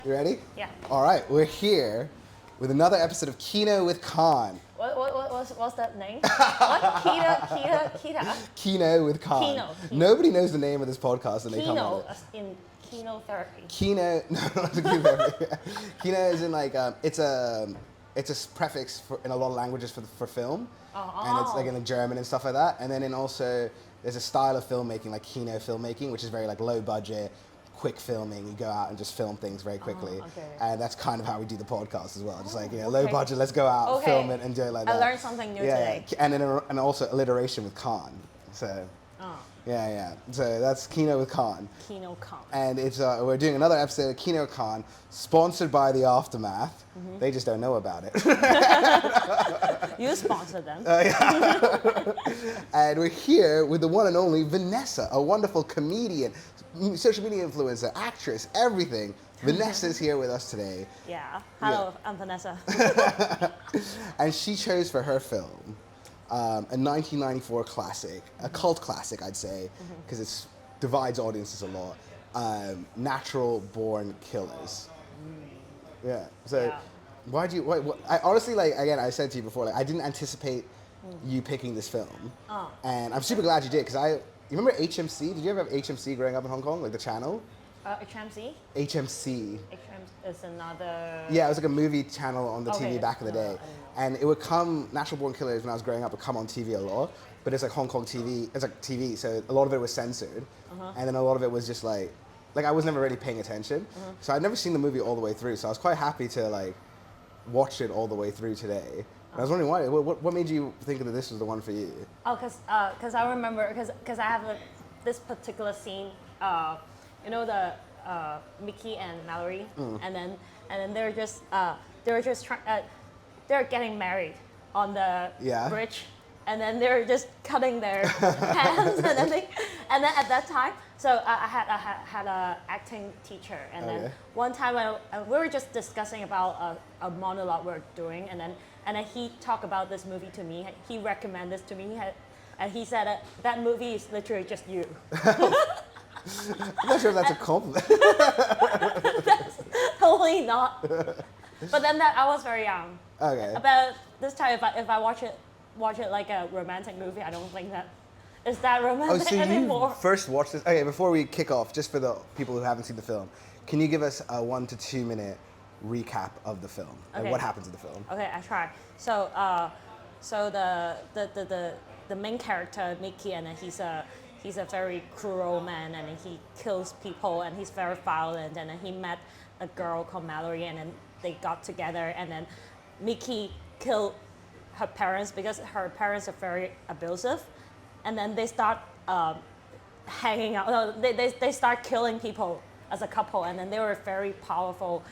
You ready? Yeah. All right, we're here with another episode of Kino with Khan. What's that name? What? Kita? Kino with Khan. Kino. Nobody knows the name of this podcast and they come on Kino, it. as in chemotherapy. Kino, no, not the chemotherapy. Kino is in like, it's a prefix in a lot of languages for film. And it's like in the German and stuff like that. And then also, there's a style of filmmaking, like Kino filmmaking, which is very like low budget, quick filming. You go out and just film things very quickly. Okay. And that's kind of how we do the podcast as well. Just like, low budget, let's go out, film it and do it like that. I learned something new today. And then and also alliteration with Khan. So, yeah. So that's Kino with Khan. Kino Khan. And it's we're doing another episode of Kino Khan, sponsored by The Aftermath. Mm-hmm. They just don't know about it. You sponsored them. And we're here with the one and only Vanessa, a wonderful comedian, social media influencer, actress, everything. Vanessa's here with us today. Yeah. Hello, I'm Vanessa. And she chose for her film a 1994 classic, a cult classic, I'd say, because it divides audiences a lot. Natural Born Killers. Yeah. So, why do you? I honestly, like, again, I said to you before, like, I didn't anticipate you picking this film, and I'm super glad you did, because you remember HMC? Did you ever have HMC growing up in Hong Kong, like the channel? HMC? HMC. HMC is another... Yeah, it was like a movie channel on the TV back in the day. And it would come, Natural Born Killers, when I was growing up, would come on TV a lot. But it's like Hong Kong TV, it's like TV, so a lot of it was censored. And then a lot of it was just like I was never really paying attention. So I'd never seen the movie all the way through. So I was quite happy to like watch it all the way through today. And I was wondering why, what made you think that this was the one for you? Oh, because I remember, because I have this particular scene, the Mickey and Mallory, and then they're getting married on the bridge, and then they're just cutting their hands, and then at that time, so I had a acting teacher, and then one time when we were just discussing about a monologue we're doing, and then he talked about this movie to me. He recommended this to me, and he said that movie is literally just you. I'm not sure if that's a compliment. That's totally not. But then I was very young. Okay. About this time, if I watch it like a romantic movie, I don't think that is that romantic anymore. You first watched this. Okay, before we kick off, just for the people who haven't seen the film, can you give us a 1 to 2 minute recap of the film and what happens in the film? Okay, I try. So the main character Mickey, and he's a very cruel man, and he kills people, and he's very violent, and then he met a girl called Mallory, and then they got together, and then Mickey killed her parents because her parents are very abusive, and then they start hanging out. No, they start killing people as a couple, and then they were a very powerful,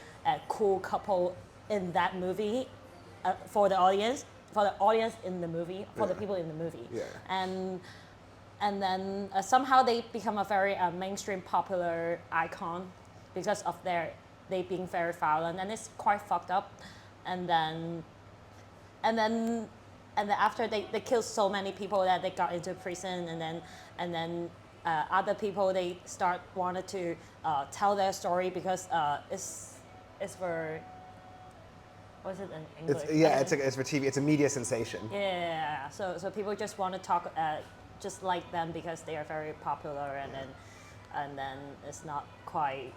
cool couple in that movie for the audience in the movie, for the people in the movie, and then somehow they become a very mainstream popular icon because of they being very violent, and it's quite fucked up. And then after they killed so many people that they got into prison, and then other people they wanted to tell their story because it's for, what is it in English? It's for TV. It's a media sensation. Yeah. So people just want to talk just like them because they are very popular, and then it's not quite.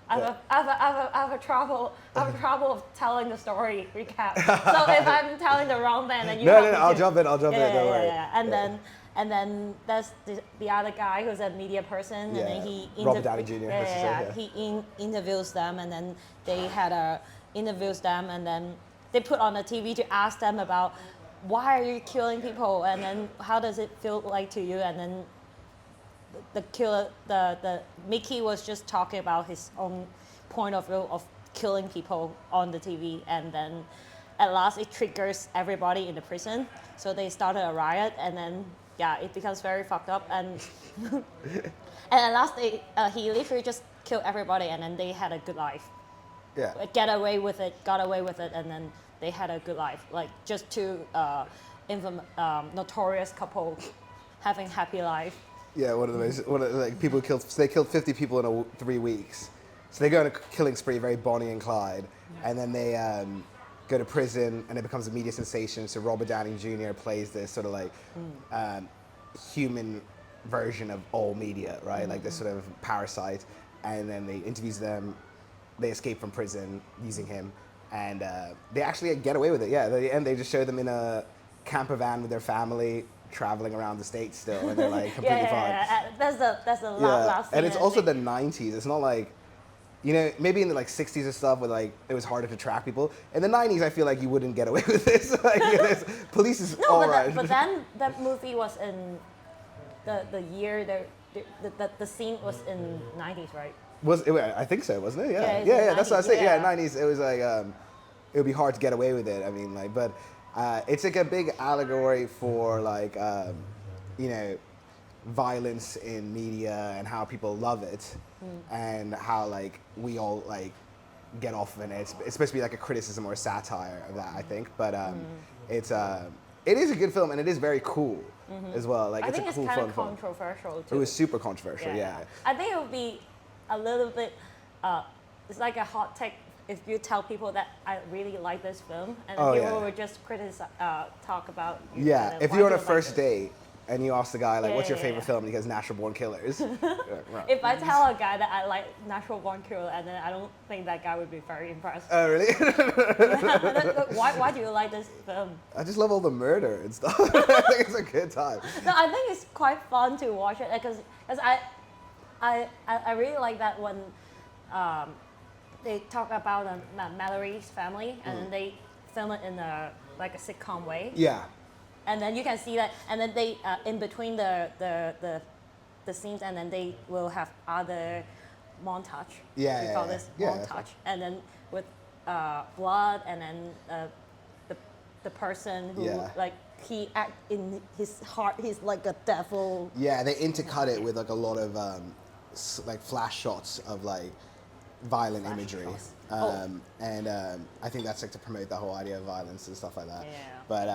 I have a trouble of telling the story recap. So if I'm telling the wrong thing, then you. No, I'll jump in. Don't worry. And then there's the other guy who's a media person, and then he Robert Downey Jr. He interviews them, and then they interviews them, and then they put on the TV to ask them about why are you killing people, and then how does it feel like to you, and then the Mickey was just talking about his own point of view of killing people on the TV, and then at last it triggers everybody in the prison, so they started a riot, and then it becomes very fucked up, and at last he literally just killed everybody, and then they had a good life. Got away with it, and then they had a good life, like just two notorious couple having happy life. Yeah, one of the most, like people killed. They killed 50 people in 3 weeks. So they go on a killing spree, very Bonnie and Clyde, and then they go to prison, and it becomes a media sensation. So Robert Downey Jr. plays this sort of like human version of all media, right? Like this sort of parasite, and then they interviews them. They escape from prison using him, and they actually get away with it. Yeah, at the end they just show them in a camper van with their family traveling around the States still, and they're like completely fine. That's the last scene. And it's also the 90s. It's not like, you know, maybe in the like 60s and stuff where like it was harder to track people. In the 90s, I feel like you wouldn't get away with this. Like, you know, police is all right. But then that movie was in the year the scene was in 90s, right? I think so, wasn't it? Yeah, Yeah. That's what I said. Yeah, yeah. 90s. It was like it would be hard to get away with it. I mean, like, but it's like a big allegory for like you know, violence in media and how people love it, and how like we all like get off in it. It's supposed to be like a criticism or a satire of that, I think. But it is a good film, and it is very cool as well. Like, I it's think a it's cool, kind fun of film. controversial too. It was super controversial. Yeah. I think it would be a little bit. It's like a hot take if you tell people that I really like this film, and people would just talk about. Yeah, if you're on a first like date and you ask the guy like, "What's your favorite yeah. film?" and he goes, "Natural Born Killers." If I tell a guy that I like Natural Born Killer, and then I don't think that guy would be very impressed. Oh, really? Why do you like this film? I just love all the murder and stuff. I think it's a good time. No, I think it's quite fun to watch it because I really like that when they talk about Mallory's family and then they film it in a sitcom way. Yeah. And then you can see that, and then they in between the scenes, and then they will have other montage. We call this montage, and then with blood, and then the person who like he act in his heart, he's like a devil. Yeah, they intercut it with like a lot of like flash shots of like violent imagery, and I think that's like to promote the whole idea of violence and stuff like that. Yeah. But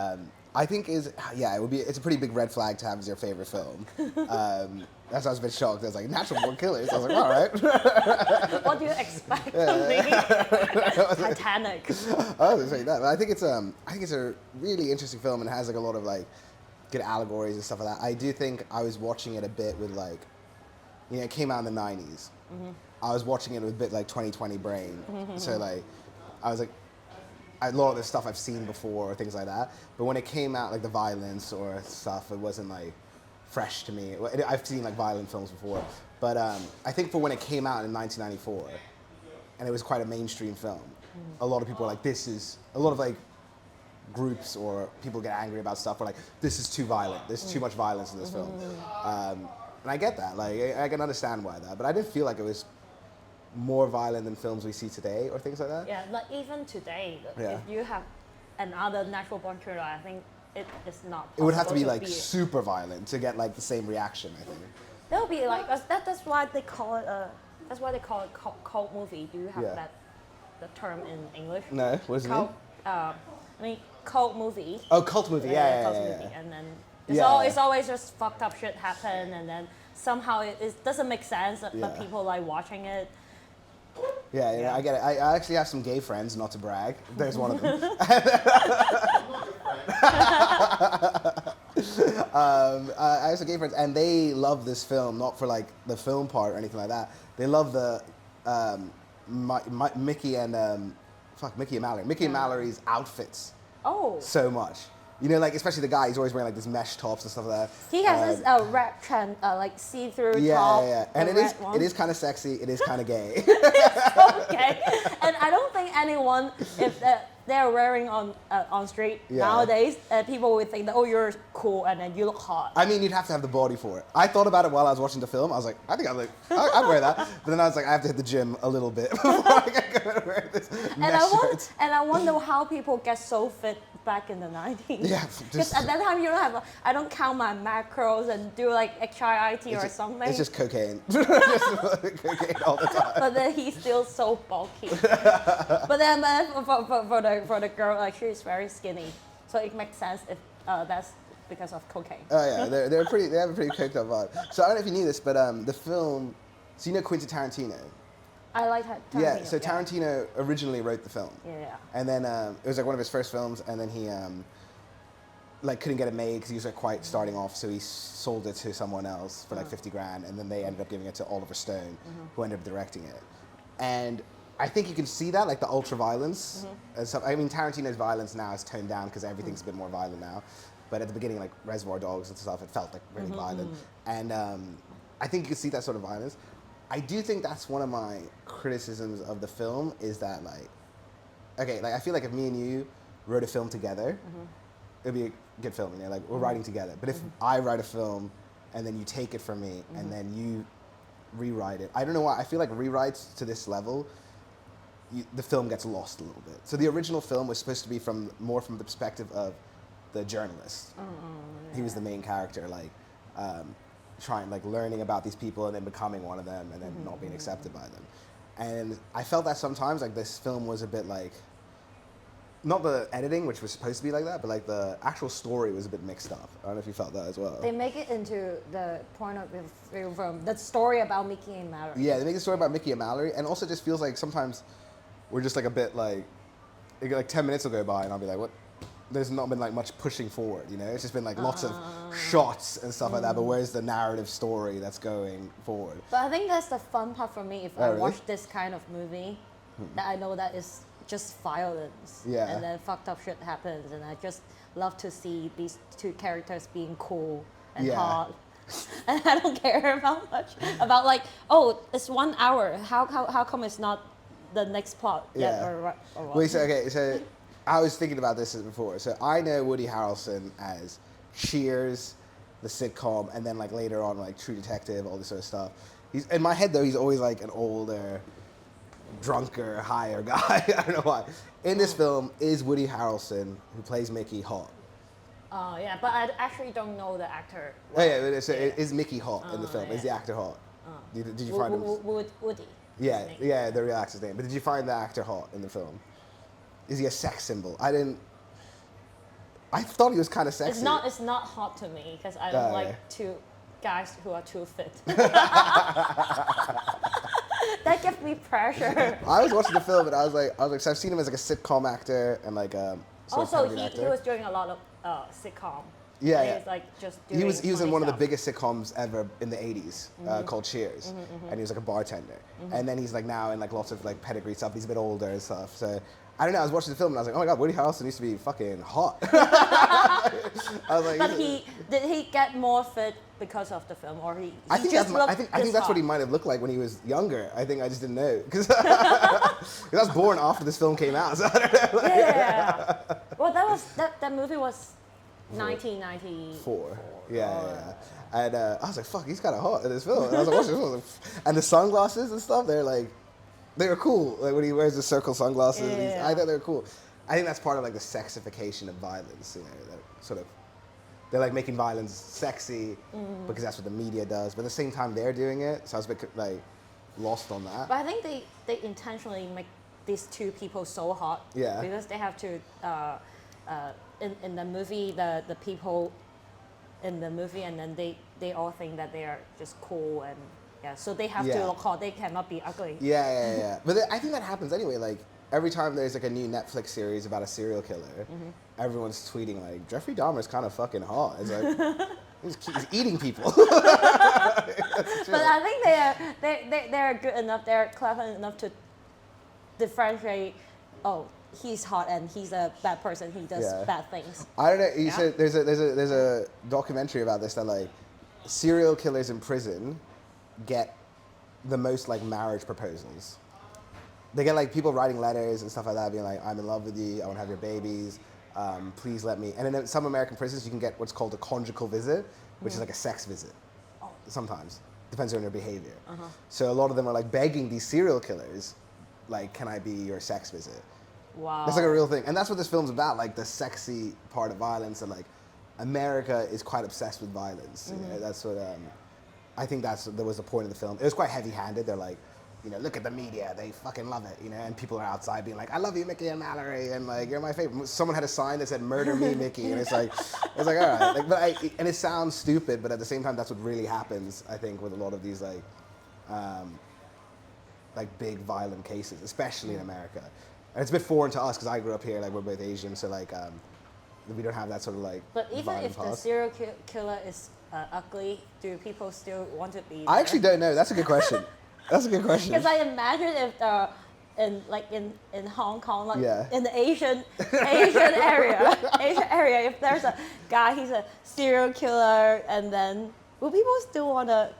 I think it's a pretty big red flag to have as your favorite film. That's why I was a bit shocked. I was like, Natural Born Killers. I was like, all right. What do you expect from me? Titanic. I was saying that, but I think it's a really interesting film and has like a lot of like good allegories and stuff like that. I do think I was watching it a bit with like, you know, it came out in the 90s. I was watching it with a bit like 2020 brain. So like, I was like, a lot of the stuff I've seen before or things like that. But when it came out, like the violence or stuff, it wasn't like fresh to me. I've seen like violent films before. But I think for when it came out in 1994, and it was quite a mainstream film, a lot of people were like, a lot of like groups or people get angry about stuff. Were like, this is too violent. There's too much violence in this film. And I get that. Like, I can understand why that. But I didn't feel like it was more violent than films we see today or things like that. Yeah, like even today, if you have another Natural Born Killer, I think it is not possible. It would have to be like super violent to get like the same reaction, I think. That would be like that's why they call it cult movie. Do you have the term in English? No, what does it mean? I mean cult movie. Oh, cult movie. Yeah. And then it's always just fucked up shit happen, and then somehow it doesn't make sense, but people like watching it. Yeah, I get it. I actually have some gay friends, not to brag. There's one of them. I have some gay friends, and they love this film, not for like the film part or anything like that. They love the Mickey and Mallory. Mickey and Mallory's outfits so much. You know, like especially the guy, he's always wearing like these mesh tops and stuff like that. He has this red trend, like see-through top. Yeah. And it is kind of sexy. It is kind of gay. Okay. And I don't think anyone, if they're wearing on street nowadays, people would think that, oh, you're cool and then you look hot. I mean, you'd have to have the body for it. I thought about it while I was watching the film. I was like, I think I'd wear that. But then I was like, I have to hit the gym a little bit before I can go and wear this mesh shirt. And I wonder how people get so fit back in the 90s. Yeah. Because at that time I don't count my macros and do like HIIT or something. It's just cocaine. Just cocaine all the time. But then he's still so bulky. But then for the girl, like she's very skinny. So it makes sense if that's because of cocaine. Oh yeah, they have a pretty coked up vibe. So I don't know if you knew this, but the film, so you know Quentin Tarantino? I like Tarantino. Yeah, so Tarantino originally wrote the film. Yeah. And then it was like one of his first films, and then he like couldn't get it made because he was like quite starting off, so he sold it to someone else for like 50 grand, and then they ended up giving it to Oliver Stone, who ended up directing it. And I think you can see that, like the ultra violence and stuff. I mean, Tarantino's violence now is toned down because everything's a bit more violent now. But at the beginning, like Reservoir Dogs and stuff, it felt like really violent. And I think you can see that sort of violence. I do think that's one of my criticisms of the film is that like, okay, like I feel like if me and you wrote a film together, it'd be a good film, you know, like we're writing together. But if I write a film and then you take it from me and then you rewrite it, I don't know why, I feel like rewrites to this level, the film gets lost a little bit. So the original film was supposed to be more from the perspective of the journalist. He was the main character, like trying, like learning about these people and then becoming one of them and then not being accepted by them. And I felt that sometimes, like this film was a bit like, not the editing, which was supposed to be like that, but like the actual story was a bit mixed up. I don't know if you felt that as well. They make it into the point of view from the story about Mickey and Mallory. Yeah, they make a story about Mickey and Mallory, and also just feels like sometimes we're just like a bit like 10 minutes will go by and I'll be like, what? There's not been like much pushing forward, you know? It's just been like lots of shots and stuff like that, but where's the narrative story that's going forward? But I think that's the fun part for me if I really? watch this kind of movie, that I know that is just violence. Yeah. And then fucked up shit happens, and I just love to see these two characters being cool and hot. And I don't care about much about like, oh, it's 1 hour. How come it's not the next plot yet or what? Wait, so I was thinking about this before. So I know Woody Harrelson as Cheers, the sitcom, and then like later on like True Detective, all this sort of stuff. He's in my head though. He's always like an older, drunker, higher guy. I don't know why. In this film, is Woody Harrelson, who plays Mickey, hot? Oh yeah, but I actually don't know the actor. Oh yeah, so is Mickey hot in the film? Is the actor hot? Did you find him? Woody. Yeah, the real actor's name. But did you find the actor hot in the film? Is he a sex symbol? I thought he was kind of sexy. It's not hot to me because I don't like two guys who are too fit. That gives me pressure. I was watching the film and I was like, so I've seen him as like a sitcom actor and like also he was doing a lot of sitcom. Yeah, He was like just doing he was in one of the stuff. biggest sitcoms ever in the 80s called Cheers, and he was like a bartender. And then he's like now in like lots of like pedigree stuff. He's a bit older and stuff. So I don't know. I was watching the film and I was like, oh my god, Woody Harrelson used to be fucking hot. I was like, But did he get more fit because of the film, or he I think just that's what he hot? might have looked like when he was younger. I think I just didn't know because I was born after this film came out. So I don't know. Yeah. Well, that movie was 1994. Yeah. And I was like, fuck, he's kind of hot in this film. And I was like, watching this film. And the sunglasses and stuff, they were cool. Like when he wears the circle sunglasses, I thought they were cool. I think that's part of like the sexification of violence, you know, that sort of, they're like making violence sexy because that's what the media does. But at the same time, they're doing it. So I was a bit like lost on that. But I think they intentionally make these two people so hot. Yeah. Because they have to, in the movie, the people in the movie, and then they all think that they are just cool and so they have to look hot. They cannot be ugly. Yeah. But I think that happens anyway. Like every time there's like a new Netflix series about a serial killer, everyone's tweeting like Jeffrey Dahmer's kind of fucking hot. It's like he's eating people. But I think they're good enough. They're clever enough to differentiate. Oh, he's hot and he's a bad person. He does bad things. I don't know. You said there's a documentary about this that like serial killers in prison get the most like marriage proposals. They get like people writing letters and stuff like that, being like, "I'm in love with you. I want to have your babies. Please let me." And in some American prisons, you can get what's called a conjugal visit, which is like a sex visit. Sometimes depends on your behavior. So a lot of them are like begging these serial killers, like, "Can I be your sex visit?" Wow. That's like a real thing, and that's what this film's about. Like the sexy part of violence, and like America is quite obsessed with violence. You know, that's what I think that was the point of the film. It was quite heavy-handed. They're like, you know, look at the media, they fucking love it, you know, and people are outside being like, I love you, Mickey and Mallory, and like, you're my favorite. Someone had a sign that said, murder me, Mickey, and it's like, all right. Like, and it sounds stupid, but at the same time, that's what really happens, I think, with a lot of these, like, like big violent cases, especially in America. And it's a bit foreign to us because I grew up here, like we're both Asian, so like we don't have that sort of like. But even violent if the past. serial killer is ugly, do people still want to be? I actually don't know. That's a good question. That's a good question. Because I imagine if the in Hong Kong, like Yeah. in the Asian area, if there's a guy, he's a serial killer, and then will people still want to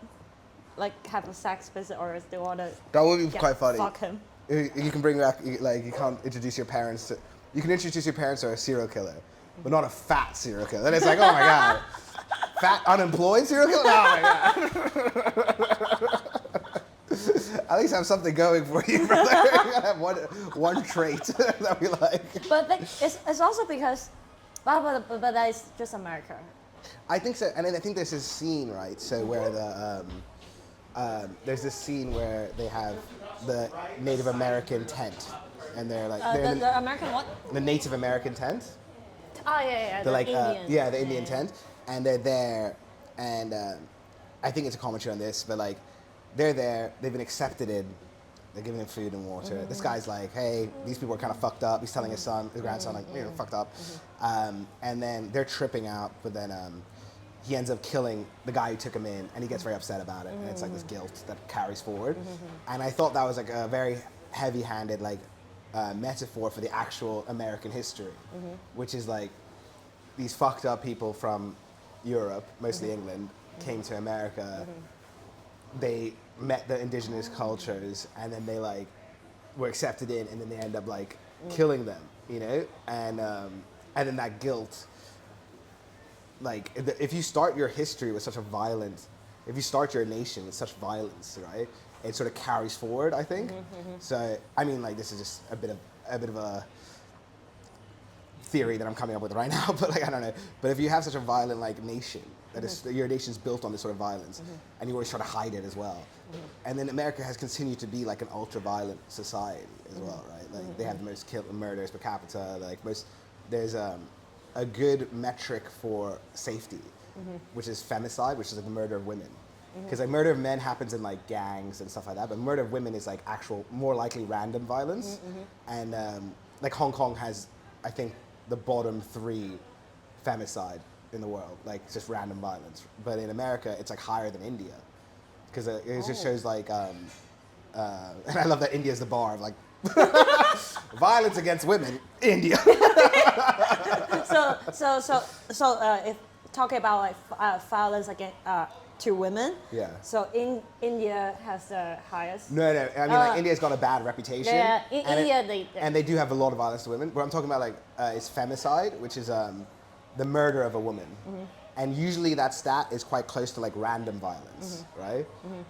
like have a sex visit or still want to? That would be quite funny. Fuck him. You can bring back, like, you can't introduce your parents to. You can introduce your parents to a serial killer, but not a fat serial killer. Then it's like, oh my god, fat unemployed serial killer. Oh my god. At least have something going for you, brother. You gotta have one trait that we like. But it's also because, but that is just America. I think so, and then I think there's this scene, right? So where there's this scene where they have the Native American tent, and they're like The American what? the Native American tent. Oh yeah, The like Indian. the Indian tent, and they're there, and I think it's a commentary on this, but like they're there, they've been accepted in, they're giving them food and water. This guy's like, hey, these people are kind of fucked up. He's telling his grandson, like, you know, fucked up, and then they're tripping out, but then he ends up killing the guy who took him in, and he gets very upset about it, and it's like this guilt that carries forward, and I thought that was like a very heavy-handed like metaphor for the actual American history, which is like these fucked up people from Europe, mostly England, came to America. They met the indigenous cultures, and then they like were accepted in, and then they end up like killing them, you know, and then that guilt. Like, if you start your history with such a violent, if you start your nation with such violence, right, it sort of carries forward, I think. So, I mean, like, this is just a bit of a theory that I'm coming up with right now, but like, I don't know. But if you have such a violent, like, nation, that is, your nation's built on this sort of violence, and you always try to hide it as well. And then America has continued to be like an ultra-violent society as well, right? Like, they have the most murders per capita, like, there's a good metric for safety, which is femicide, which is like the murder of women. Because like murder of men happens in like gangs and stuff like that, but murder of women is like actual, more likely random violence. And like Hong Kong has, I think, the bottom 3 femicide in the world, like just random violence. But in America, it's like higher than India, because it just shows like, and I love that India's the bar of like violence against women, India. So if talking about like violence against to women. Yeah. So India has the highest. No. I mean, like India's got a bad reputation. Yeah, and and they do have a lot of violence to women. What I'm talking about, like, is femicide, which is the murder of a woman. And usually that stat is quite close to like random violence, right?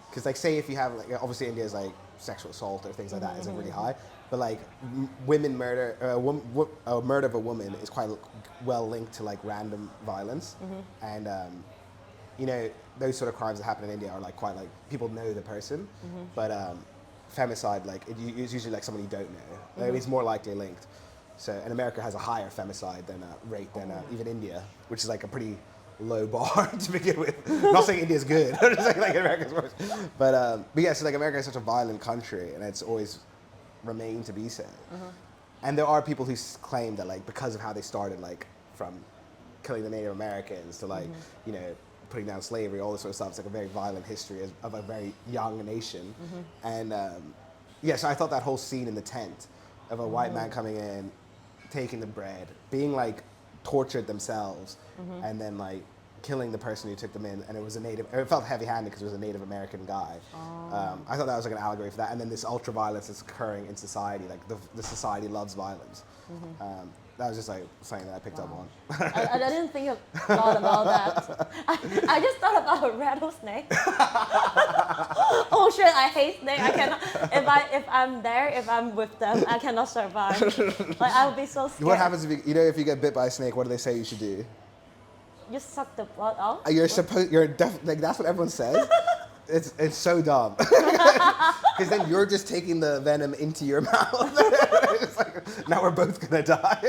Because like, say if you have, like, obviously India's like sexual assault or things like that isn't really high, but like women murder, murder of a woman is quite well linked to like random violence, and you know, those sort of crimes that happen in India are like quite like people know the person, but femicide, like it's usually like someone you don't know. Like, it's more likely linked. So, and America has a higher femicide rate than even India, which is like a pretty low bar to begin with. I'm not saying India's good. I'm just saying like America's worse. But yeah, so like America is such a violent country, and it's always remained to be so. And there are people who claim that like because of how they started, like from killing the Native Americans to like you know, putting down slavery, all this sort of stuff, it's like a very violent history of a very young nation. And yeah, so I thought that whole scene in the tent of a white man coming in, taking the bread, being like tortured themselves, and then like killing the person who took them in, and it felt heavy-handed because it was a Native American guy. I thought that was like an allegory for that, and then this ultra-violence that's occurring in society, like the society loves violence. That was just like something that I picked up on. I didn't think a lot about that. I just thought about a rattlesnake. Oh shit! I hate snakes. I cannot. If I'm with them, I cannot survive. Like I would be so scared. What happens if you get bit by a snake? What do they say you should do? You suck the blood out. Like that's what everyone says. It's so dumb. Because then you're just taking the venom into your mouth. It's like, now we're both gonna die.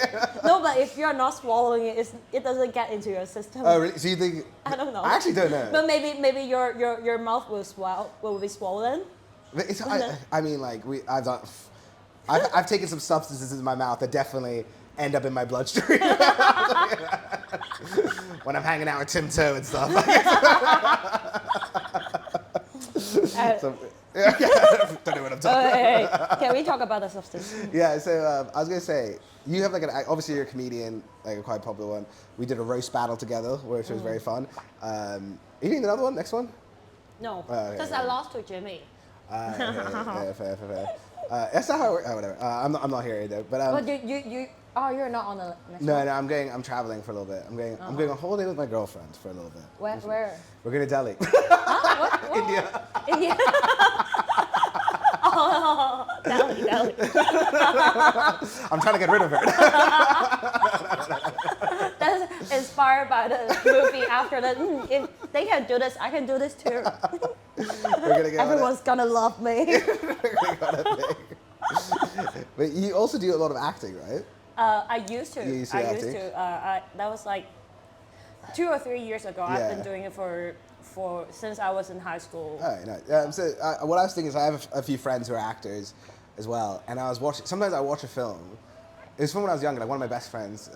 No, but if you're not swallowing it, it doesn't get into your system. Oh, really? So you think? I don't know. I actually don't know. But maybe your mouth will be swollen. But I mean, like I've taken some substances in my mouth that definitely end up in my bloodstream when I'm hanging out with Tim Toe and stuff. So, don't know what I'm talking about. Can we talk about the substance? Yeah, so I was gonna say, you have like obviously you're a comedian, like a quite popular one. We did a roast battle together, which was very fun. You need another one? Next one? No, okay, because yeah. I lost to Jimmy. Yeah, fair. That's not how it works. Whatever. I'm not here either. But You're not on the next no, one? I'm going for a little bit. I'm going on holiday with my girlfriend for a little bit. Where? We're going to Delhi. What? India. India. Oh, Delhi. I'm trying to get rid of her. That's inspired by the movie after that. If they can do this, I can do this too. We're gonna get Everyone's gonna love me. But you also do a lot of acting, right? I used to. You used to acting? That was like 2 or 3 years ago. Yeah. I've been doing it for since I was in high school. Oh, nice. So what I was thinking is I have a few friends who are actors as well, and I was watching. Sometimes I watch a film. It was from when I was younger. Like one of my best friends,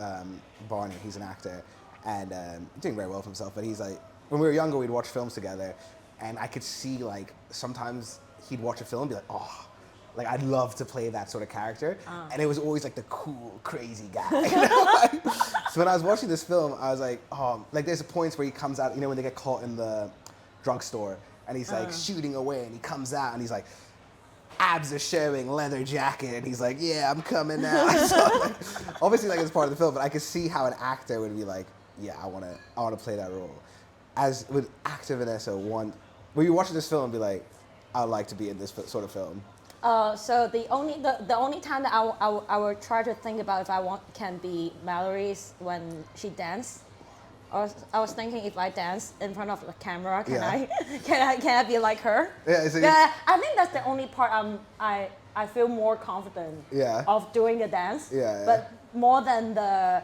Barney, he's an actor, and doing very well for himself. But he's like, when we were younger, we'd watch films together, and I could see like sometimes he'd watch a film and be like, oh, like I'd love to play that sort of character, and it was always like the cool, crazy guy. You know? So when I was watching this film, I was like, oh, like there's points where he comes out, you know, when they get caught in the drugstore, and he's like shooting away, and he comes out, and he's like, abs are showing, leather jacket, and he's like, yeah, I'm coming now. So, like, obviously, like it's part of the film, but I could see how an actor would be like, yeah, I want to play that role. As with actor Vanessa, were you watching this film and be like, I'd like to be in this sort of film? So the only time that I would try to think about if I can be Mallory is when she danced. I was thinking if I dance in front of the camera, can I be like her? Yeah, I think that's the only part I feel more confident of doing the dance. Yeah. But more than the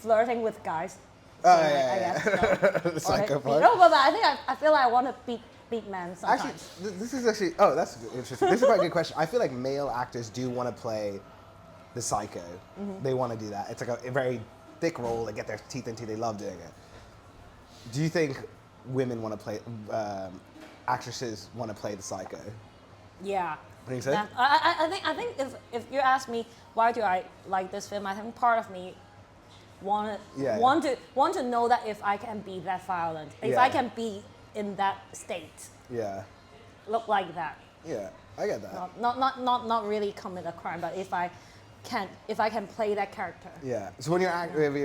flirting with guys. I guess. No. The psycho part. No, but I feel like I want to beat men sometimes. Actually, this is actually, that's interesting. This is quite a good question. I feel like male actors do want to play the psycho. Mm-hmm. They want to do that. It's like a very thick role. They get their teeth into. They love doing it. Do you think women want to play? Actresses want to play the psycho? Yeah. What do you say? I think if you ask me why do I like this film, I think part of me want to know that if I can be that violent, if I can be in that state, look like that. Yeah, I get that. Not really commit a crime, but if I can play that character. Yeah. So when you're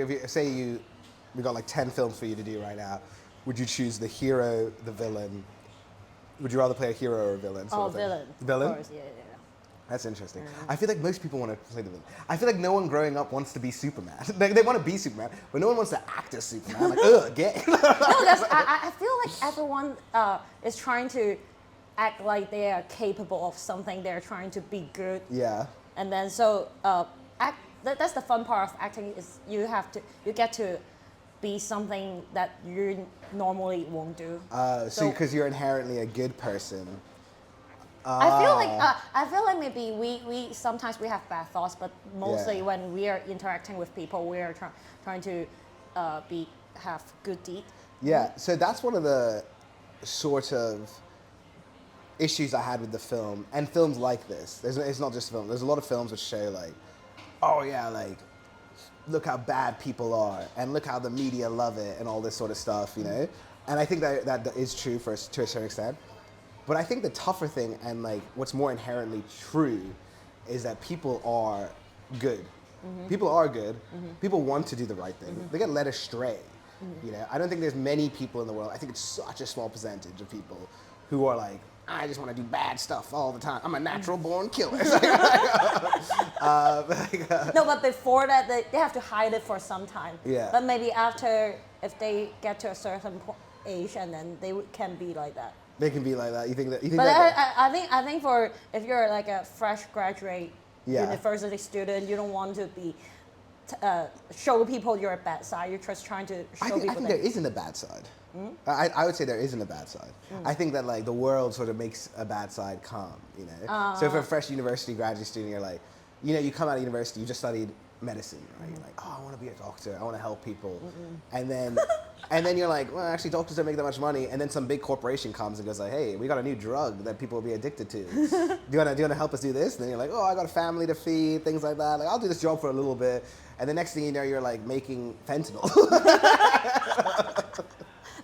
if say we got like 10 films for you to do right now, would you choose the hero, the villain? Would you rather play a hero or a villain? Villain. Villain? Of course, yeah. That's interesting. I feel like most people want to play the villain. I feel like no one growing up wants to be Superman. They want to be Superman, but no one wants to act as Superman. Like, gay. No, I feel like everyone is trying to act like they are capable of something. They're trying to be good. Yeah. And then that's the fun part of acting is you get to be something that you normally won't do. So because you're inherently a good person. I feel like maybe we sometimes we have bad thoughts, but mostly when we are interacting with people, we are trying to have good deed. Yeah, so that's one of the sort of issues I had with the film and films like this. It's not just film. There's a lot of films which show like, oh yeah, like look how bad people are and look how the media love it and all this sort of stuff, you know. And I think that is true to a certain extent. But I think the tougher thing and like what's more inherently true is that people are good. Mm-hmm. People are good. Mm-hmm. People want to do the right thing. Mm-hmm. They get led astray. Mm-hmm. You know, I don't think there's many people in the world. I think it's such a small percentage of people who are like, I just want to do bad stuff all the time. I'm a natural born killer. No, but before that, they have to hide it for some time. Yeah. But maybe after, if they get to a certain age, and then they can be like that. They can be like that. You think that? But I think for if you're like a fresh graduate university student, you don't want to be show people your bad side. You're just trying to show people. I think there isn't a bad side. I would say there isn't a bad side. I think that like the world sort of makes a bad side come, you know. So for a fresh university graduate student, you're like, you know, you come out of university, you just studied medicine, right? You're like, oh, I want to be a doctor. I want to help people. And then you're like, well, actually, doctors don't make that much money. And then some big corporation comes and goes like, hey, we got a new drug that people will be addicted to. do you wanna help us do this? And then you're like, oh, I got a family to feed, things like that. Like, I'll do this job for a little bit. And the next thing you know, you're like making fentanyl.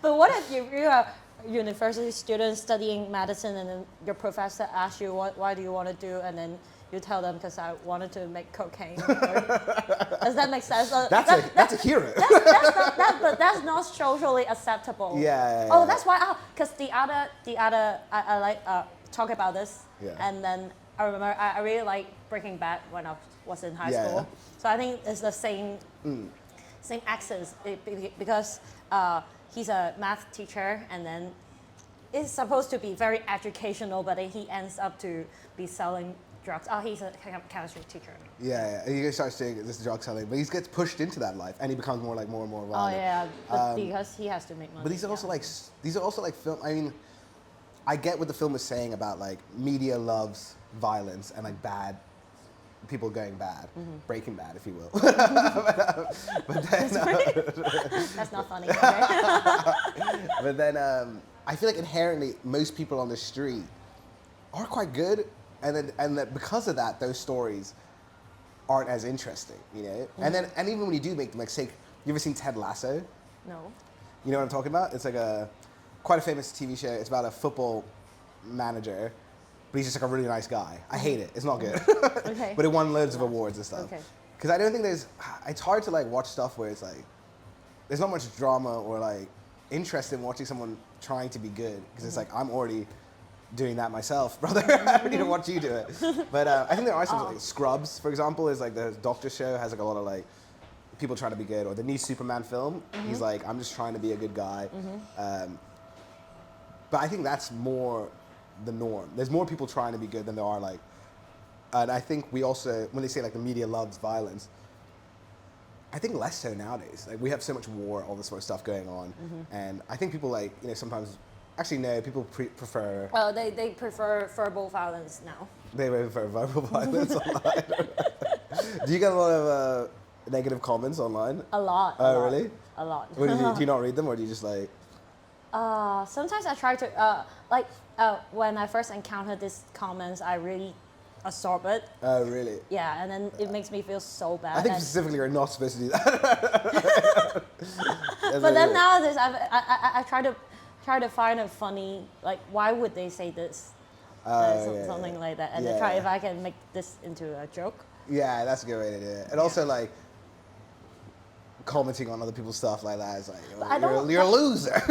But what if you're a university student studying medicine and then your professor asks you, why do you want to do, and then you tell them because I wanted to make cocaine. Does that make sense? That's a hero. But that's not socially acceptable. Yeah. Oh, that's why. Because the other I like talk about this. Yeah. And then I remember I really like Breaking Bad when I was in high school. So I think it's the same accents because he's a math teacher and then it's supposed to be very educational, but he ends up to be selling drugs. Oh, he's a chemistry teacher. Yeah. He starts doing this drug selling, but he gets pushed into that life, and he becomes more and more violent. Oh yeah, but because he has to make money. But these are also like film. I mean, I get what the film is saying about like media loves violence and like bad people going bad, Breaking Bad, if you will. but then, that's not funny. Okay? But then I feel like inherently most people on the street are quite good, and that because of that, those stories aren't as interesting, you know. And even when you do make them, like say, you ever seen Ted Lasso? No. You know what I'm talking about? It's like quite a famous TV show. It's about a football manager, but he's just like a really nice guy. I hate it. It's not good. Okay. But it won loads of awards and stuff. Okay. Because I don't think it's hard to like watch stuff where it's like, there's not much drama or like interest in watching someone trying to be good. Because it's like, I'm already doing that myself, brother. I don't need to watch you do it. But I think there are some like Scrubs, for example, is like the doctor show has like a lot of like people trying to be good. Or the new Superman film, he's like, I'm just trying to be a good guy. But I think that's more the norm. There's more people trying to be good than there are like, and I think we also, when they say like the media loves violence, I think less so nowadays. Like we have so much war, all this sort of stuff going on, and I think people like, you know, sometimes, actually no, people prefer. Well, they prefer verbal violence now. They prefer verbal violence online. Do you get a lot of negative comments online? A lot. Oh, really? A lot. What do you not read them, or do you just like? Sometimes I try to when I first encountered these comments, I really absorb it. Oh, really? Yeah, and then it makes me feel so bad. I think specifically you're not supposed to do that. But then nowadays, I try to find a funny, like, why would they say this? Something like that, and then try if I can make this into a joke. Yeah, that's a good way to do it. And also like commenting on other people's stuff like that is like, you're a loser.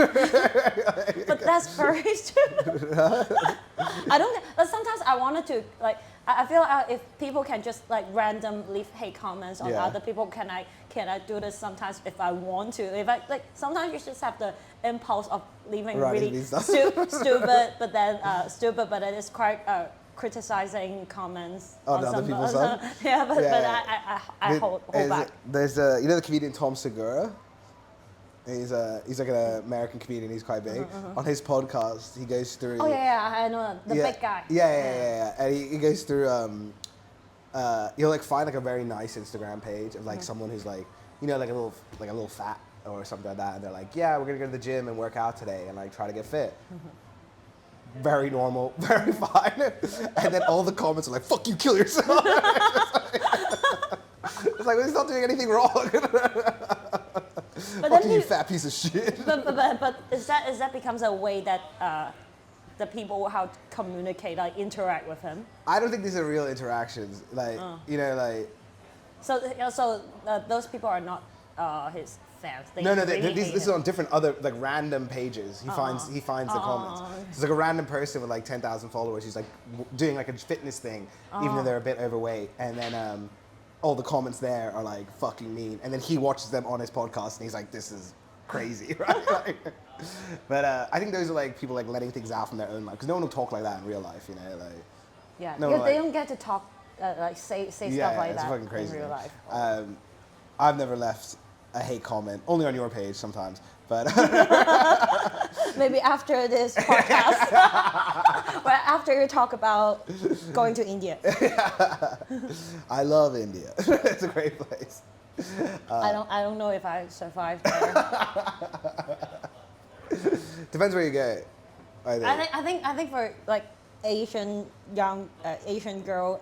But that's very stupid. I don't. But sometimes I wanted to like. I feel if people can just like random leave hate comments on other people, can I do this sometimes if I want to? If I like, sometimes you just have the impulse of leaving really stupid, but then it's quite criticizing comments on other people's stuff. Yeah, but I hold back. There's you know the comedian Tom Segura. He's like an American comedian. He's quite big. On his podcast, he goes through. Oh yeah, I know the big guy. Yeah. And he goes through. He'll like find like a very nice Instagram page of like someone who's like, you know, like a little fat or something like that, and they're like, yeah, we're gonna go to the gym and work out today and like try to get fit. Very normal, very fine. And then all the comments are like, fuck you, kill yourself. It's like, well, he's not doing anything wrong. But fuck then you, fat piece of shit. But is that becomes a way that the people how to communicate, like interact with him? I don't think these are real interactions. Like, you know, like. So those people are not his fans. This is on different other like random pages. He finds the comments. So it's like a random person with like 10,000 followers who's like doing like a fitness thing, even though they're a bit overweight, and then all the comments there are like fucking mean, and then he watches them on his podcast and he's like, this is crazy, right? But I think those are like people like letting things out from their own life, because no one will talk like that in real life, you know, like. Yeah, they don't get to talk like say stuff like that fucking crazy, in real life. I've never left a hate comment, only on your page sometimes, but Maybe after this podcast, but after you talk about going to India. I love India. It's a great place. I don't know if I survived there. Depends where you go. I think for like Asian Asian girl,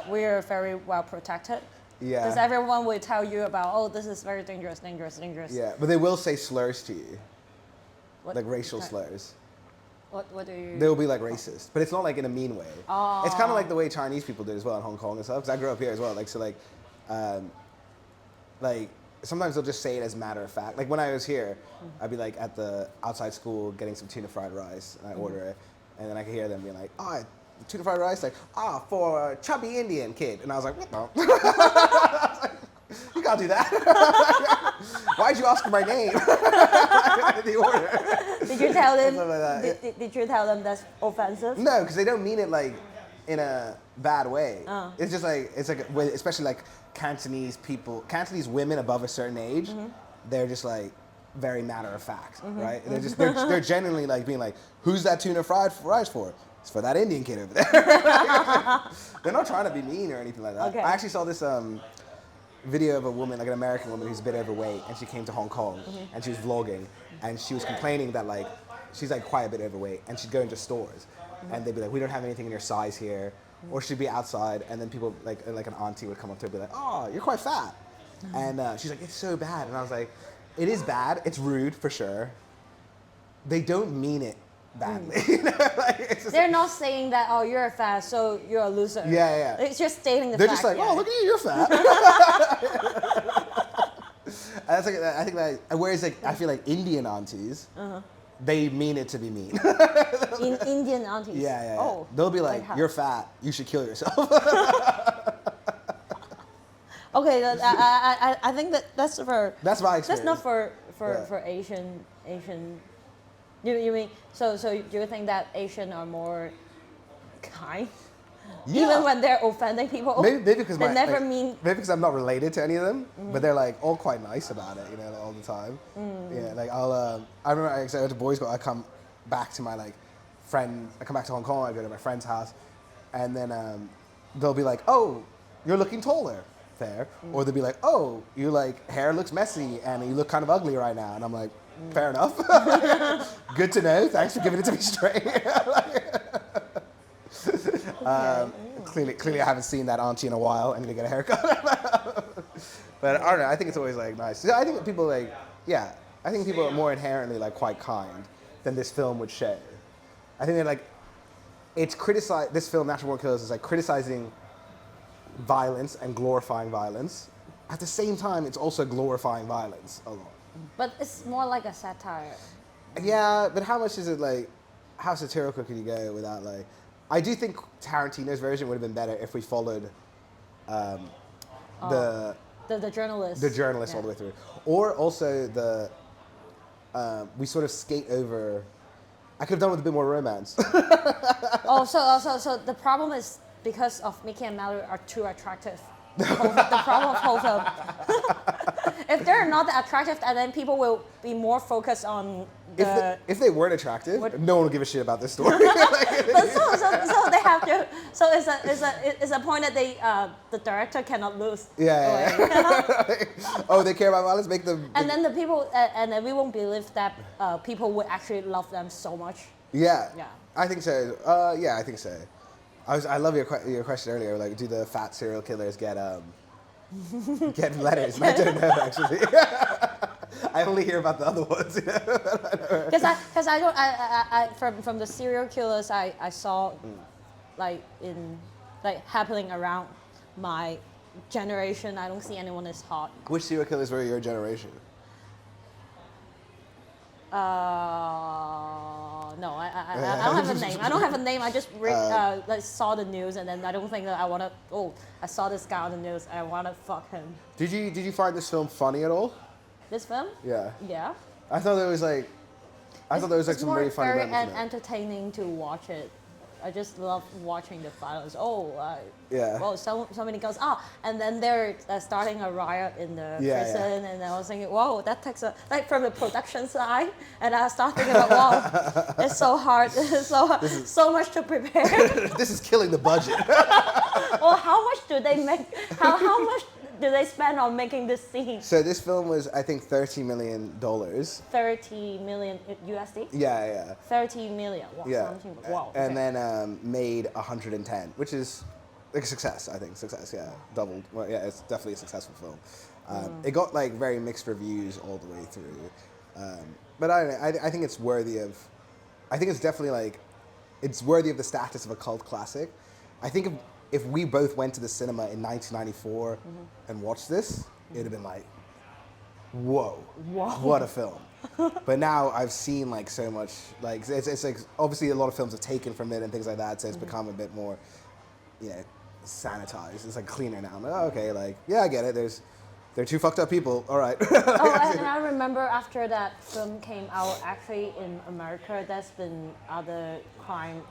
we're very well protected. Yeah. Because everyone will tell you about, oh, this is very dangerous. Yeah, but they will say slurs to you, What, like racial slurs. What do you? They'll be like racist, but it's not like in a mean way. Oh. It's kind of like the way Chinese people did as well in Hong Kong and stuff. Because I grew up here as well. Like sometimes they'll just say it as a matter of fact. Like when I was here, I'd be like at the outside school getting some tuna fried rice, and I order it, and then I could hear them being like, "Oh, tuna fried rice, like for a chubby Indian kid," and I was like, "What the?" I was like, you can't do that. Why'd you ask for my name? The order. Did you tell them? Something like that. Did you tell them that's offensive? No, because they don't mean it like in a bad way. It's just like especially like Cantonese people, Cantonese women above a certain age, they're just like very matter of fact, right? They're genuinely like being like, "Who's that tuna fried rice for?" It's for that Indian kid over there. They're not trying to be mean or anything like that. Okay. I actually saw this video of a woman, like an American woman who's a bit overweight, and she came to Hong Kong and she was vlogging, and she was complaining that like she's like quite a bit overweight, and she'd go into stores and they'd be like, "We don't have anything in your size here," or she'd be outside and then people like an auntie would come up to her and be like, "Oh, you're quite fat," and she's like, "It's so bad," and I was like, "It is bad. It's rude for sure. They don't mean it badly." You know? Like, it's just, They're not saying that, oh, you're fat, so you're a loser. Yeah. It's just stating the They're fact. just like, "Oh, look at you, you're fat." And that's like, I think that, whereas like I feel like Indian aunties, they mean it to be mean. In Indian aunties. Yeah. Oh, They'll be like, how? "You're fat. You should kill yourself." Okay, I think that's for. That's my That's experience. not for Yeah. Asian. You mean so do you think that Asian are more kind? Yeah. Even when they're offending people? Maybe because they never mean. maybe because I'm not related to any of them, but they're like all quite nice about it, you know, like, all the time. Yeah, like I remember I went to boys' school. I come back to my like friend. I come back to Hong Kong. I go to my friend's house, and then they'll be like, "Oh, you're looking taller there," or they'll be like, "Oh, your like hair looks messy and you look kind of ugly right now," and I'm like, "Fair enough. Good to know. Thanks for giving it to me straight." Clearly, I haven't seen that auntie in a while. I need to get a haircut. But I don't know. I think it's always like nice. I think people like, yeah. I think people are more inherently like quite kind than this film would show. I think they're like, it's criticized. This film, Natural Born Killers, is like criticizing violence and glorifying violence. At the same time, it's also glorifying violence a lot. But it's more like a satire. Yeah, but how much is it like? How satirical can you go without like? I do think Tarantino's version would have been better if we followed the journalist. the journalist Yeah. all the way through, or also we sort of skate over. I could have done with a bit more romance. Oh, so the problem is because of Mickey and Mallory are too attractive. The problem of whole film. If they're not that attractive, and then people will be more focused on the. If they weren't attractive, no one will give a shit about this story. But so they have to. So it's a point that the director cannot lose. Yeah. Oh, they care about violence. Make them. And then the people, and then we won't believe that people would actually love them so much. Yeah. Yeah. I think so. Yeah, I think so. I love your question earlier. Like, do the fat serial killers get letters? I don't know actually. I only hear about the other ones. Because I don't from the serial killers I saw like happening around my generation. I don't see anyone as hot. Which serial killers were your generation? No, I don't have a name. I don't have a name. I just saw the news, and then I don't think that I want to. Oh, I saw this guy on the news. I want to fuck him. Did you find this film funny at all? This film? Yeah. Yeah. I thought there was like some really funny very moments in it. entertaining to watch it. I just love watching the violence. Oh, Yeah. well, so many girls. And then they're starting a riot in the prison, and I was thinking, whoa, that takes like from the production side, and I started thinking about, wow, it's so hard, so much to prepare. This is killing the budget. Well, how much do they make? How much do they spend on making this scene? So this film was, I think, $30 million. 30 million USD? Yeah. 30 million. Wow, Yeah. something. Wow. And okay. then made 110, which is like a success, I think. Success, yeah. Doubled. Well, yeah, it's definitely a successful film. It got like very mixed reviews all the way through. But I don't know, I think it's worthy of, I think it's definitely like, it's worthy of the status of a cult classic. I think if we both went to the cinema in 1994 and watched this, it would have been like, whoa, what a film. But now I've seen like so much, like it's like obviously a lot of films have taken from it and things like that, so it's become a bit more, you know, sanitized. It's like cleaner now. I'm like, oh, okay, like yeah, I get it. They're two fucked up people. All right. And I remember after that film came out, actually in America, there's been other crime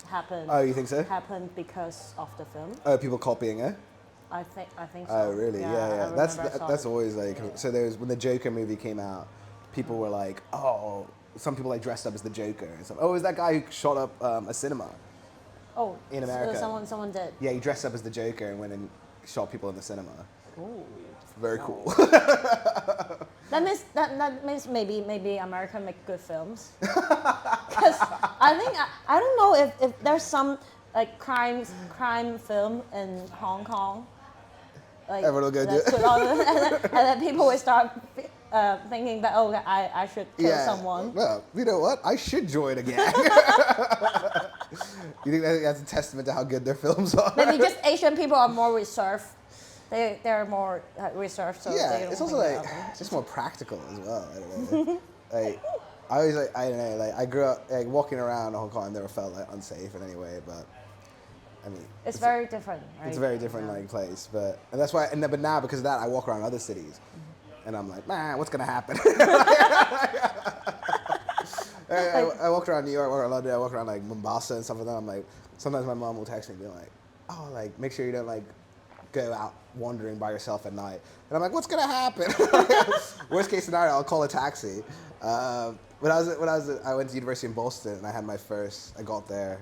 happened. Oh, you think so? Happened because of the film. Oh, people copying it. I think so. Oh, really? Yeah. That's it. always like. So there was when the Joker movie came out, people were like, oh, some people like dressed up as the Joker and stuff. Oh, it was that guy who shot up a cinema. Oh, in America. So someone did. Yeah, he dressed up as the Joker and went and shot people in the cinema. Ooh. Very cool. That means maybe America make good films. Because I don't know if there's some like crime film in Hong Kong. Like, everyone will go do it. And then people will start thinking that, oh, I should kill someone. Well, you know what? I should join a gang. You think that's a testament to how good their films are? Maybe just Asian people are more reserved. They're more reserved. So yeah, they don't it's also think like about it. just more practical as well. I don't know. Like I always like I don't know. Like I grew up like walking around Hong Kong. I never felt like unsafe in any way, but. I mean, it's very different, right? It's a very different like place, but that's why. But now because of that, I walk around other cities, and I'm like, man, what's gonna happen? I walk around New York, I walk around London, I walk around like Mombasa and stuff like that. I'm like, sometimes my mom will text me and be like, oh, like make sure you don't like go out wandering by yourself at night. And I'm like, what's gonna happen? Worst case scenario, I'll call a taxi. I went to university in Boston, and I got there.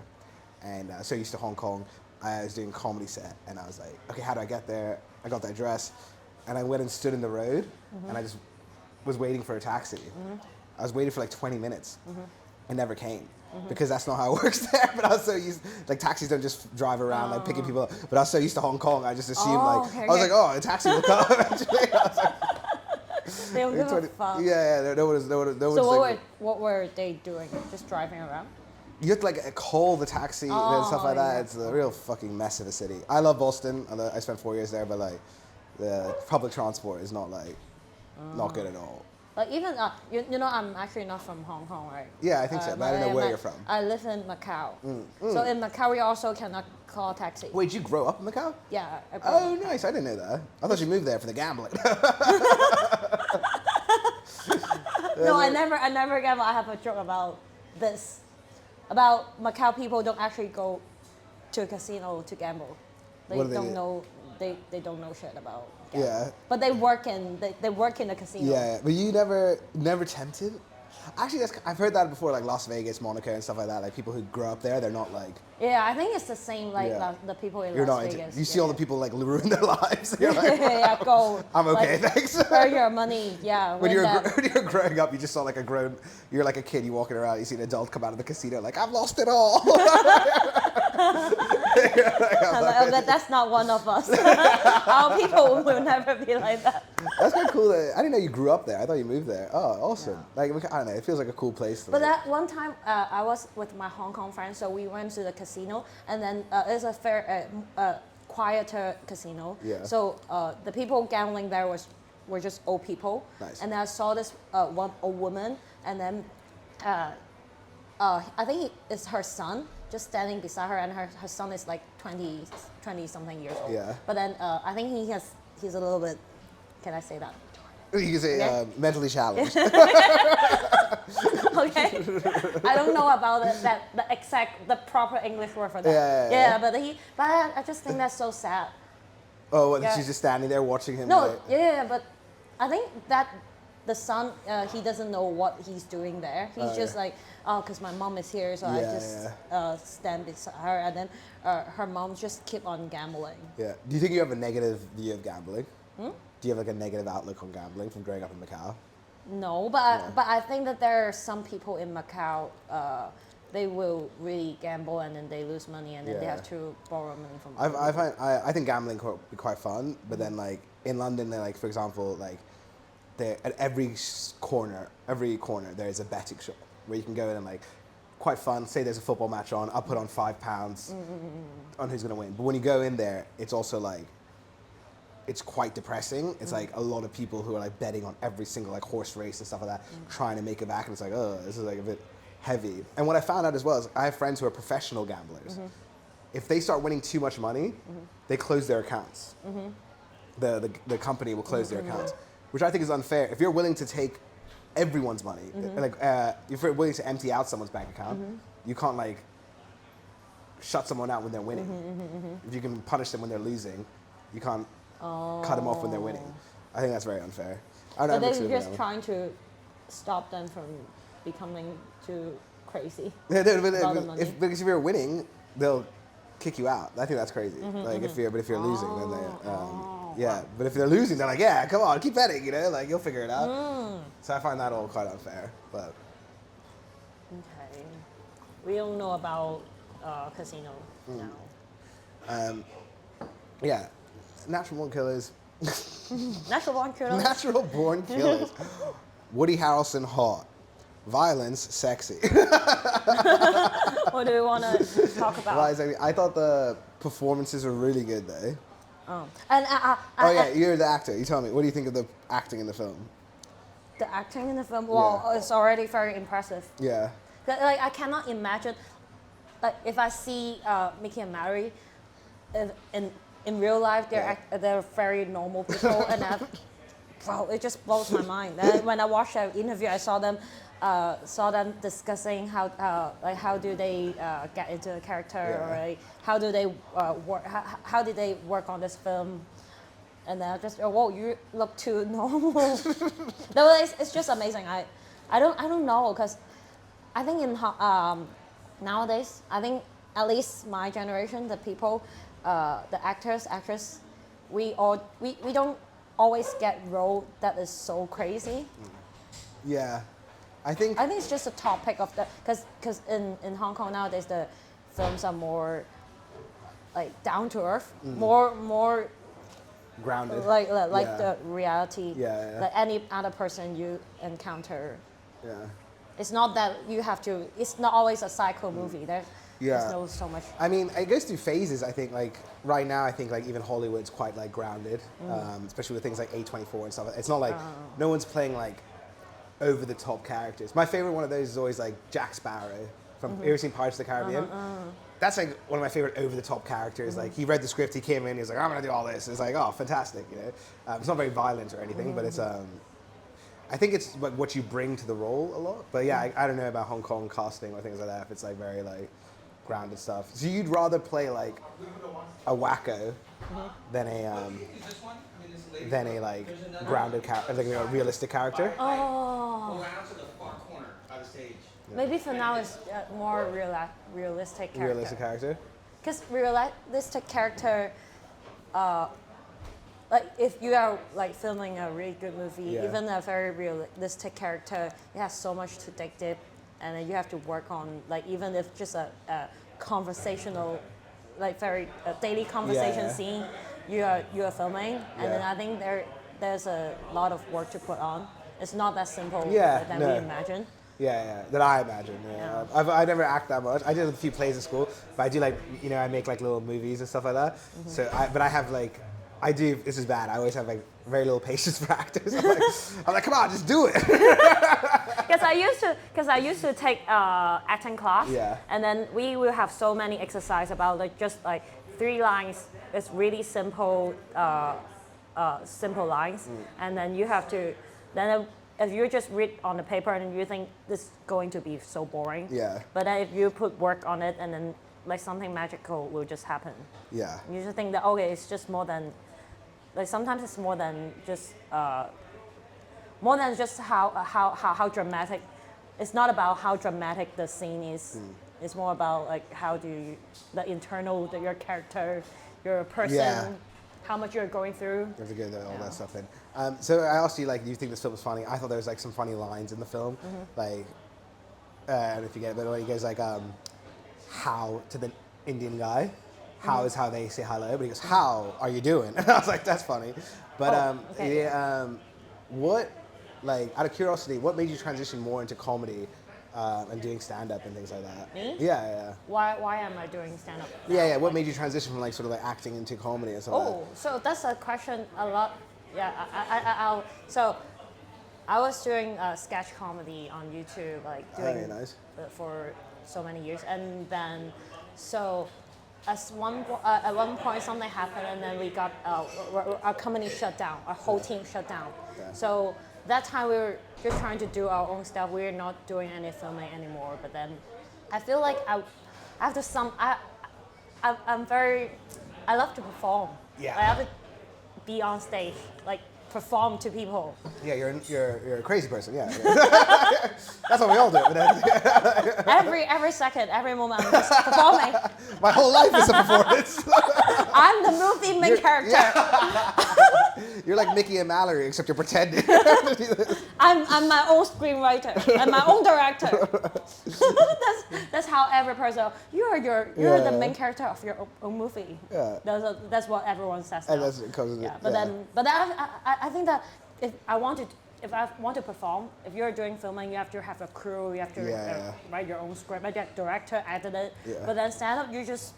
And so used to Hong Kong, I was doing a comedy set, and I was like, okay, how do I get there? I got the address, and I went and stood in the road, and I just was waiting for a taxi. I was waiting for like 20 minutes. It never came, because that's not how it works there. But I was so used, like taxis don't just drive around like picking people up. But I was so used to Hong Kong, I just assumed I was like, oh, a taxi will come eventually. I was like, they don't give a fuck. Yeah, no one is. So what were they doing? Just driving around? You have to like call the taxi and stuff like that. It's a real fucking mess of a city. I love Boston. I spent 4 years there, but like the public transport is not like not good at all. Like even you know, I'm actually not from Hong Kong, right? Yeah, I think so, but I don't know where you're from. I live in Macau. So in Macau, we also cannot call a taxi. Wait, did you grow up in Macau? Yeah. Oh, nice. I didn't know that. I thought you moved there for the gambling. No, I never gamble. I have a joke about this. About Macau people don't actually go to a casino to gamble. They don't know. They don't know shit about gambling. Yeah. But they work in the casino. Yeah, but you never tempted. Actually, I've heard that before, like Las Vegas, Monaco, and stuff like that. Like people who grow up there, they're not like. Yeah, I think it's the same. Like the people in Las Vegas. You see all the people like ruin their lives. You're like, yeah, go. I'm okay, thanks. Earn your money, yeah. When you're growing up, you just saw like you're like a kid, you walking around, you see an adult come out of the casino, like, I've lost it all. But that's not one of us. Our people will never be like that. That's kind of cool. I didn't know you grew up there. I thought you moved there. Oh, awesome. Yeah. Like, I don't know, it feels like a cool place. But that one time, I was with my Hong Kong friends, so we went to the casino, and then it's a quieter casino. Yeah. So the people gambling there were just old people. Nice. And then I saw this one old woman, and then I think it's her son just standing beside her, and her son is like 20 something years old. Yeah. But then I think he's a little bit, can I say that? You can say Okay. mentally challenged. Okay, I don't know about the proper English word for that. Yeah. But I just think that's so sad. Oh, well, Yeah. she's just standing there watching him. No, like, yeah, but I think that the son, he doesn't know what he's doing there. He's just like, oh, because my mom is here, so I just stand beside her, and then her mom just keep on gambling. Yeah. Do you think you have a negative view of gambling? Do you have like a negative outlook on gambling from growing up in Macau? No, but I think that there are some people in Macau, they will really gamble and then they lose money and then they Yeah. have to borrow money from other I think gambling could be quite fun, but then like in London, they're like, for example, like at every corner there is a betting shop where you can go in and like quite fun. Say there's a football match on, I'll put on £5 on who's gonna win. But when you go in there, it's also like it's quite depressing. It's like a lot of people who are like betting on every single like horse race and stuff like that, trying to make it back, and it's like, oh, this is like a bit heavy. And what I found out as well is I have friends who are professional gamblers. If they start winning too much money, they close their accounts. The company will close their accounts, which I think is unfair. If you're willing to take everyone's money, like if you're willing to empty out someone's bank account, you can't like shut someone out when they're winning. If you can punish them when they're losing, you can't cut them off when they're winning. I think that's very unfair. I don't know. But they're just trying to stop them from becoming too crazy. Because if you're winning, they'll kick you out. I think that's crazy. Like if you're losing, then they But if they're losing, they're like, yeah, come on, keep betting. You know, like you'll figure it out. So I find that all quite unfair. But okay, we don't know about casino now. yeah, natural born killers. Natural born killers. Natural born killers. Woody Harrelson hot. Violence sexy. What do we want to talk about? Well, exactly. I thought the performances were really good though. Oh, and You're the actor. You tell me. What do you think of the acting in the film? the acting in the film, well, it's already very impressive. Yeah. Like I cannot imagine, like if I see Mickey and Mallory, in real life they're very normal people, and wow, it just blows my mind. And when I watched that interview, I saw them discussing how do they get into a character, or like, how do they work, how did they work on this film. And then I just, whoa, you look too normal. No, it's just amazing. I don't know, because I think nowadays, I think at least my generation, the people, the actors, actress, we don't always get role that is so crazy. Yeah, I think it's just a topic of the, because in Hong Kong nowadays the films are more like down to earth, more grounded, like the reality, Yeah. like any other person you encounter. Yeah. It's not that you have to. It's not always a psycho movie. There's so much. I mean, it goes through phases. I think like right now, I think like even Hollywood's quite like grounded, especially with things like A24 and stuff. It's not like no one's playing like over the top characters. My favorite one of those is always like Jack Sparrow from you ever seen Pirates of the Caribbean? That's like one of my favorite over the top characters. Like he read the script, he came in, he was like, I'm gonna do all this. It's like, oh, fantastic, you know. It's not very violent or anything, but it's I think it's like what you bring to the role a lot. But yeah, I don't know about Hong Kong casting or things like that. If it's like very like grounded stuff. So you'd rather play like a wacko than a like grounded character, like a realistic character. Oh, Around to the far corner of the stage. maybe for now it's more realistic character. Realistic character. Because realistic character, like if you are like filming a really good movie, even a very realistic character, it has so much to dig deep, and then you have to work on, like even if just a conversational, like very daily conversation scene, you are filming, and then I think there's a lot of work to put on. It's not that simple than we imagine. That I imagine. I never act that much. I did a few plays at school, but I do like, you know, I make like little movies and stuff like that. So, I have like, this is bad. I always have like very little patience for actors. I'm like, come on, just do it. Because I used to take acting class, and then we will have so many exercise about like just like 3 lines. It's really simple, simple lines, and then you have to. Then if you just read on the paper and you think this is going to be so boring. Yeah. But then if you put work on it and then like something magical will just happen. Yeah. You just think that okay, it's just more than like sometimes it's more than just how dramatic. It's not about how dramatic the scene is. It's more about like how do you, the internal, your character, your person, Yeah. how much you're going through. You have to get all that stuff in. So I asked you, like, do you think this film was funny? I thought there was like some funny lines in the film, like, I don't know if you get it, but when he goes like, how to the Indian guy, how is how they say hello, but he goes, how are you doing? And I was like, that's funny. But okay. what, like, out of curiosity, what made you transition more into comedy and doing stand-up and things like that? Me? Yeah. Why am I doing stand-up? Yeah. What made you transition from like sort of like acting into comedy and stuff like that? Oh, so that's a question a lot. Yeah, so I was doing sketch comedy on YouTube, like doing yeah, nice. For so many years, and then so at one point something happened, and then we got our company shut down, our whole team shut down. Yeah. So that time we were just trying to do our own stuff. We're not doing any filming anymore. But then I feel like I love to perform. Yeah. I have to be on stage, like perform to people. Yeah, you're a crazy person. Yeah. That's what we all do. But Every second, every moment, I'm just performing. my whole life is a performance. I'm the movie main character. You're like Mickey and Mallory, except you're pretending. I'm my own screenwriter and my own director. that's how every person. You're the main character of your own movie. Yeah. That's what everyone says. And now. that's because Yeah, but I think that if I want to perform, if you're doing filming, you have to have a crew, you have to write your own script, like that director edited it. Yeah. But then stand up, you just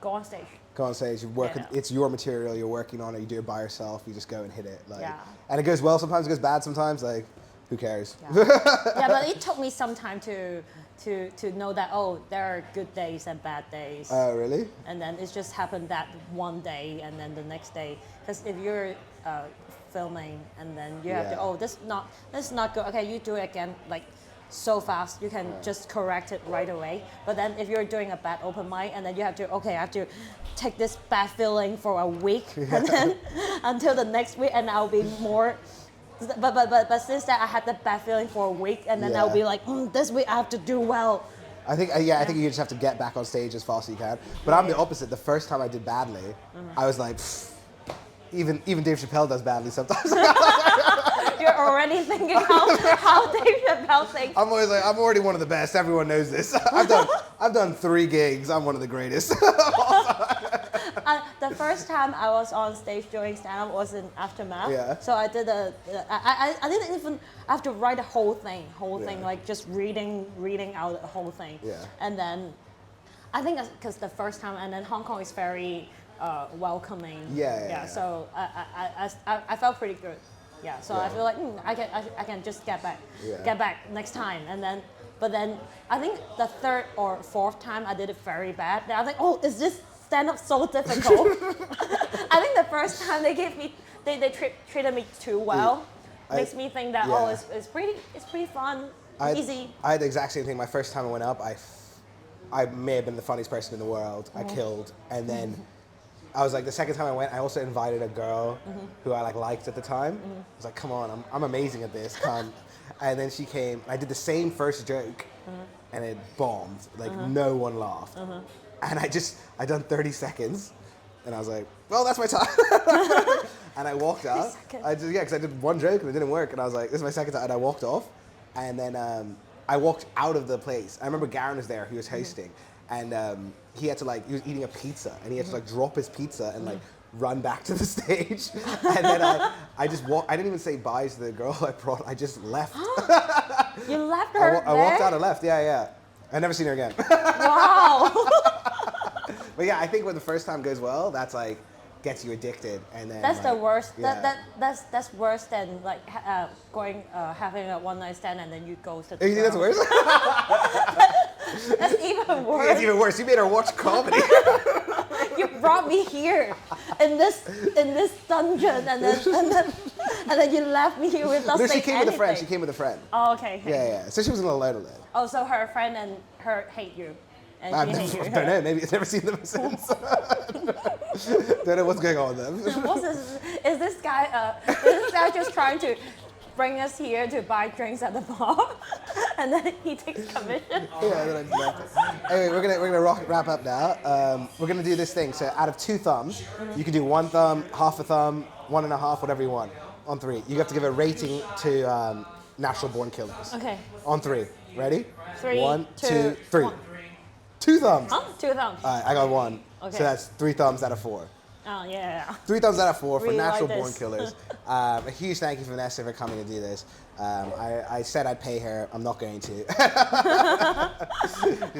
go on stage. Go on stage, you work. Yeah. It's your material. You're working on it. You do it by yourself. You just go and hit it. Like, Yeah. And it goes well. Sometimes it goes bad. Sometimes, like, who cares? Yeah. Yeah, but it took me some time to know that there are good days and bad days. Oh, really? And then it just happened that one day, and then the next day. Because if you're filming and then you have to, this is not good. Okay, you do it again, like so fast. You can just correct it right away. But then if you're doing a bad open mic, and then you have to, I have to take this bad feeling for a week, and then until the next week, and I'll be more. But since that I had the bad feeling for a week, and then I'll be like, this week I have to do well. I think I think you just have to get back on stage as fast as you can. But I'm the opposite. The first time I did badly, I was like, even Dave Chappelle does badly sometimes. You're already thinking how Dave Chappelle thinks. I'm always like, I'm already one of the best. Everyone knows this. I've done 3 gigs. I'm one of the greatest. The first time I was on stage doing stand-up was in Aftermath. Yeah. So I did I didn't even have to write the whole thing, like just reading out the whole thing. Yeah. And then I think because the first time, and then Hong Kong is very welcoming. Yeah. So I felt pretty good. Yeah. So I feel like I can just get back next time, and then. But then I think the 3rd or 4th time I did it very bad. Then I was like, is this stand-up so difficult? I think the first time they treated me too well. Makes me think that it's pretty fun, easy. I had the exact same thing. My first time I went up, I may have been the funniest person in the world. I killed, and then I was like, the second time I went, I also invited a girl who I liked at the time. I was like, come on, I'm amazing at this. Come. And then she came, I did the same first joke, and it bombed. No one laughed. And I done 30 seconds, and I was like, well, that's my time. And I walked out. Because I did one joke and it didn't work, and I was like, this is my second time, and I walked off. And then I walked out of the place. I remember Garen was there, he was hosting, and he had to he was eating a pizza, and he had to drop his pizza and run back to the stage. And then I just walked. I didn't even say bye to the girl I brought. I just left. You left her I walked out and left. Yeah. I never seen her again. Wow. But yeah, I think when the first time goes well, that's gets you addicted, and then that's the worst. Yeah. That's worse than going having a one night stand and then you go to the You think that's worse? That's even worse. It's even worse. You made her watch comedy. You brought me here in this dungeon, and then And then you left me with not No, she saying came with a friend. anything. She came with a friend. Oh, okay. Yeah. So she wasn't alone alone. Oh, so her friend and her hate you. And I she hate you. don't know. Maybe I've never seen them since. Don't know what's going on with them. What's this? Is this guy just trying to bring us here to buy drinks at the bar, and then he takes commission? Yeah, then I just left it. Anyway, we're gonna wrap up now. We're gonna do this thing. So out of 2 thumbs, you can do 1 thumb, half a thumb, 1.5, whatever you want. On 3, you have to give a rating to natural born killers. Okay. On 3, ready? 3, 1, 2, 2, 3. 1. 2 thumbs. Huh? 2 thumbs. All right, I got 1. Okay. So that's 3 thumbs out of 4. Oh yeah. 3 thumbs out of 4 for Really natural like born this. killers. A huge thank you for Vanessa for coming to do this. I said I'd pay her. I'm not going to. She's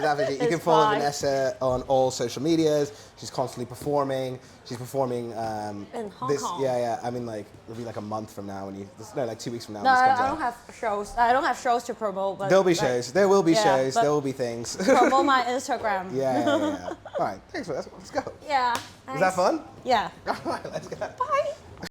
absolutely. You can follow fine. Vanessa on all social medias. She's constantly performing. She's performing In Hong this. Kong. Yeah. I mean, like it'll be like a month from now when like 2 weeks from now. No, when this comes I out. don't have shows. I don't have shows to promote. But There'll be like, shows. There will be yeah, shows. but- There will be things. Promote my Instagram. Yeah. All right. Thanks for that. Let's go. Yeah. Was that fun? Yeah. All right. Let's go. Bye.